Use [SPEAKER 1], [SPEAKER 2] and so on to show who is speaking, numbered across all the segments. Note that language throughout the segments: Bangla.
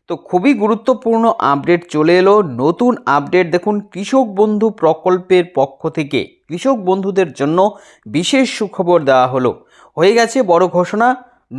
[SPEAKER 1] তো খুবই গুরুত্বপূর্ণ আপডেট চলে এলো। নতুন আপডেট দেখুন, কৃষক বন্ধু প্রকল্পের পক্ষ থেকে কৃষক বন্ধুদের জন্য বিশেষ সুখবর দেওয়া হলো। হয়ে গেছে বড় ঘোষণা,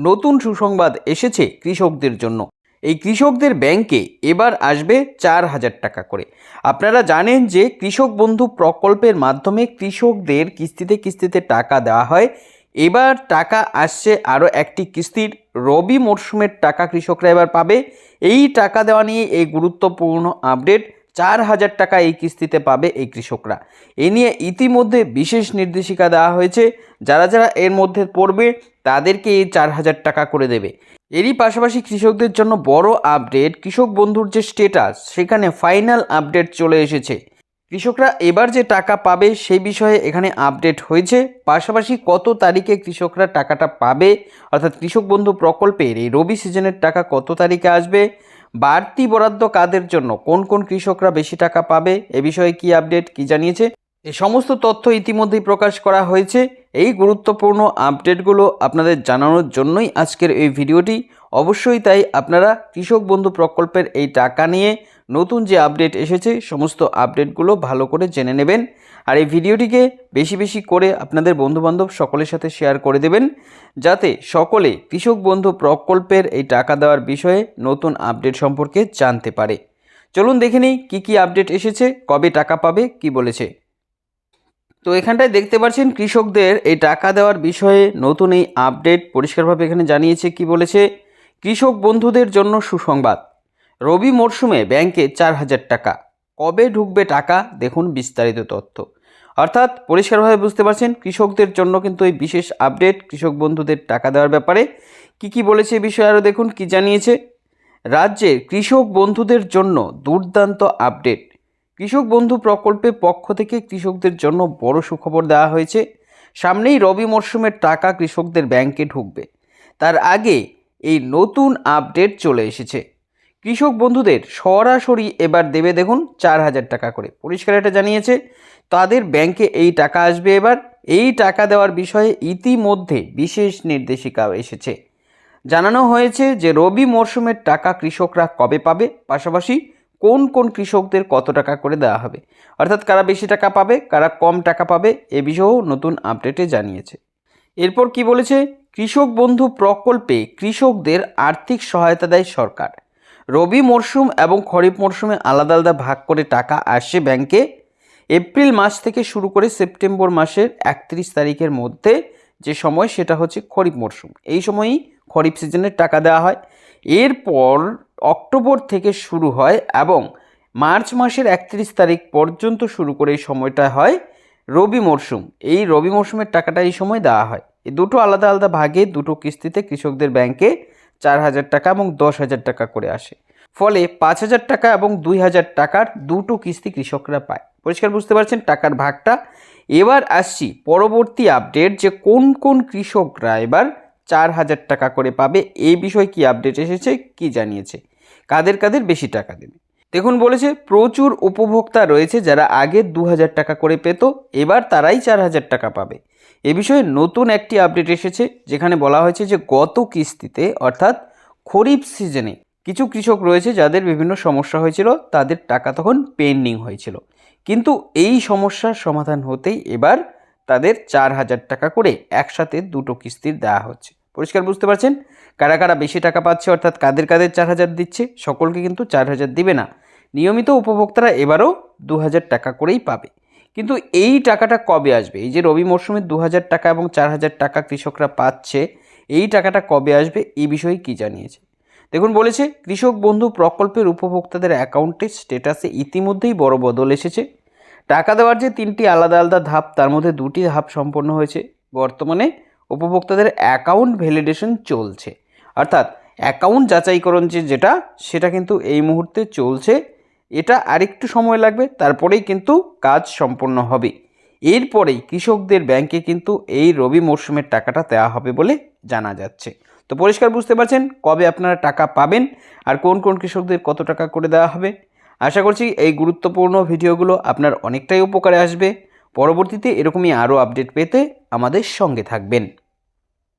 [SPEAKER 1] নতুন সুসংবাদ এসেছে কৃষকদের জন্য। এই কৃষকদের ব্যাংকে এবার আসবে 4,000 টাকা করে। আপনারা জানেন যে কৃষক বন্ধু প্রকল্পের মাধ্যমে কৃষকদের কিস্তিতে কিস্তিতে টাকা দেওয়া হয়। এবার টাকা আসছে আরও একটি কিস্তির, রবি মরশুমের টাকা কৃষকরা এবার পাবে। এই টাকা দেওয়া নিয়ে এই গুরুত্বপূর্ণ আপডেট, 4,000 টাকা এই কিস্তিতে পাবে এই কৃষকরা। এ নিয়ে ইতিমধ্যে বিশেষ নির্দেশিকা দেওয়া হয়েছে, যারা যারা এর মধ্যে পড়বে তাদেরকে এই 4,000 টাকা করে দেবে। এরই পাশাপাশি কৃষকদের জন্য বড় আপডেট, কৃষক বন্ধুর যে স্ট্যাটাস সেখানে ফাইনাল আপডেট চলে এসেছে। কৃষকরা এবার যে টাকা পাবে সেই বিষয়ে এখানে আপডেট হয়েছে। পাশাপাশি কত তারিখে কৃষকরা টাকাটা পাবে, অর্থাৎ কৃষক বন্ধু প্রকল্পের এই রবি সিজনের টাকা কত তারিখে আসবে, বাড়তি বরাদ্দ কাদের জন্য, কোন কোন কৃষকরা বেশি টাকা পাবে, এ বিষয়ে কি আপডেট কি জানিয়েছে, এই সমস্ত তথ্য ইতিমধ্যেই প্রকাশ করা হয়েছে। এই গুরুত্বপূর্ণ আপডেটগুলো আপনাদের জানানোর জন্যই আজকের এই ভিডিওটি। অবশ্যই তাই আপনারা কৃষক বন্ধু প্রকল্পের এই টাকা নিয়ে নতুন যে আপডেট এসেছে সমস্ত আপডেটগুলো ভালো করে জেনে নেবেন। আর এই ভিডিওটিকে বেশি বেশি করে আপনাদের বন্ধুবান্ধব সকলের সাথে শেয়ার করে দেবেন, যাতে সকলে কৃষক বন্ধু প্রকল্পের এই টাকা দেওয়ার বিষয়ে নতুন আপডেট সম্পর্কে জানতে পারে। চলুন দেখে নিই কী আপডেট এসেছে, কবে টাকা পাবে, কি বলেছে। তো এখানটায় দেখতে পাচ্ছেন কৃষকদের এই টাকা দেওয়ার বিষয়ে নতুন এই আপডেট পরিষ্কারভাবে এখানে জানিয়েছে। কি বলেছে, কৃষক বন্ধুদের জন্য সুসংবাদ, রবি মরশুমে ব্যাংকে 4,000 টাকা, কবে ঢুকবে টাকা দেখুন বিস্তারিত তথ্য। অর্থাৎ পরিষ্কারভাবে বুঝতে পারছেন কৃষকদের জন্য কিন্তু এই বিশেষ আপডেট, কৃষক বন্ধুদের টাকা দেওয়ার ব্যাপারে কি বলেছে এই বিষয়ে আরও দেখুন কি জানিয়েছে। রাজ্যের কৃষক বন্ধুদের জন্য দুর্দান্ত আপডেট, কৃষক বন্ধু প্রকল্পের পক্ষ থেকে কৃষকদের জন্য বড় সুখবর দেওয়া হয়েছে। সামনেই রবি মরশুমের টাকা কৃষকদের ব্যাংকে ঢুকবে, তার আগে এই নতুন আপডেট চলে এসেছে। কৃষক বন্ধুদের সরাসরি এবার দেবে দেখুন 4,000 টাকা করে, পরিষ্কার এটা জানিয়েছে। তাদের ব্যাংকে এই টাকা আসবে এবার। এই টাকা দেওয়ার বিষয়ে ইতিমধ্যে বিশেষ নির্দেশিকা এসেছে। জানানো হয়েছে যে রবি মরশুমের টাকা কৃষকরা কবে পাবে, পাশাপাশি কোন কোন কৃষকদের কত টাকা করে দেওয়া হবে, অর্থাৎ কারা বেশি টাকা পাবে কারা কম টাকা পাবে, এ বিষয়েও নতুন আপডেটে জানিয়েছে। এরপর কি বলেছে, কৃষক বন্ধু প্রকল্পে কৃষকদের আর্থিক সহায়তা দেয় সরকার। রবি মরশুম এবং খরিফ মরশুমে আলাদা আলাদা ভাগ করে টাকা আসে ব্যাংকে। এপ্রিল মাস থেকে শুরু করে সেপ্টেম্বর মাসের 31 তারিখের মধ্যে যে সময় সেটা হচ্ছে খরিফ মরশুম, এই সময়ই খরিফ সিজনের টাকা দেওয়া হয়। এরপর অক্টোবর থেকে শুরু হয় এবং মার্চ মাসের 31 তারিখ পর্যন্ত শুরু করে এই সময়টা হয় রবি মরশুম। এই রবি মরশুমের টাকাটা এই সময় দেওয়া হয়। এই দুটো আলাদা আলাদা ভাগে দুটো কিস্তিতে কৃষকদের ব্যাংকে 4,000 টাকা এবং 10,000 টাকা করে আসে। ফলে 5,000 টাকা এবং 2,000 টাকার দুটো কিস্তি কৃষকরা পায়। পরিষ্কার বুঝতে পারছেন টাকার ভাগটা। এবার আসছি পরবর্তী আপডেট, যে কোন কোন কৃষকরা এবার 4,000 টাকা করে পাবে, এই বিষয়ে কি আপডেট এসেছে কি জানিয়েছে, কাদের কাদের বেশি টাকা দেবে। দেখুন বলেছে, প্রচুর উপভোক্তা রয়েছে যারা আগে 2,000 টাকা করে পেত, এবার তারাই 4,000 টাকা পাবে। এ বিষয়ে নতুন একটি আপডেট এসেছে, যেখানে বলা হয়েছে যে গত কিস্তিতে অর্থাৎ খরিফ সিজনে কিছু কৃষক রয়েছে যাদের বিভিন্ন সমস্যা হয়েছিল, তাদের টাকা তখন পেন্ডিং হয়েছিল, কিন্তু এই সমস্যার সমাধান হতেই এবার তাদের 4,000 টাকা করে একসাথে দুটো কিস্তির দেওয়া হচ্ছে। পরিষ্কার বুঝতে পারছেন কারা কারা বেশি টাকা পাচ্ছে, অর্থাৎ কাদের কাদের 4,000 দিচ্ছে, সকলকে কিন্তু 4,000 দিবে না। নিয়মিত উপভোক্তারা এবারও 2,000 টাকা করেই পাবে। কিন্তু এই টাকাটা কবে আসবে, এই যে রবি মরশুমে 2,000 টাকা এবং 4,000 টাকা কৃষকরা পাচ্ছে, এই টাকাটা কবে আসবে এই বিষয়ে কি জানিয়েছে। দেখুন বলেছে, কৃষক বন্ধু প্রকল্পের উপভোক্তাদের অ্যাকাউন্টে স্ট্যাটাসে ইতিমধ্যেই বড় বদল এসেছে। টাকা দেওয়ার যে 3টি আলাদা আলাদা ধাপ, তার মধ্যে 2টি ধাপ সম্পন্ন হয়েছে। বর্তমানে উপভোক্তাদের অ্যাকাউন্ট ভ্যালিডেশন চলছে, অর্থাৎ অ্যাকাউন্ট যাচাইকরণ যেটা সেটা কিন্তু এই মুহূর্তে চলছে। এটা আরেকটু সময় লাগবে, তারপরেই কিন্তু কাজ সম্পন্ন হবে। এরপরেই কৃষকদের ব্যাংকে কিন্তু এই রবি মরশুমের টাকাটা দেওয়া হবে বলে জানা যাচ্ছে। তো পরিষ্কার বুঝতে পারছেন কবে আপনারা টাকা পাবেন আর কোন কোন কৃষকদের কত টাকা করে দেওয়া হবে। আশা করছি এই গুরুত্বপূর্ণ ভিডিওগুলো আপনার অনেকটাই উপকারে আসবে। পরবর্তীতে এরকমই আরও আপডেট পেতে আমাদের সঙ্গে থাকবেন।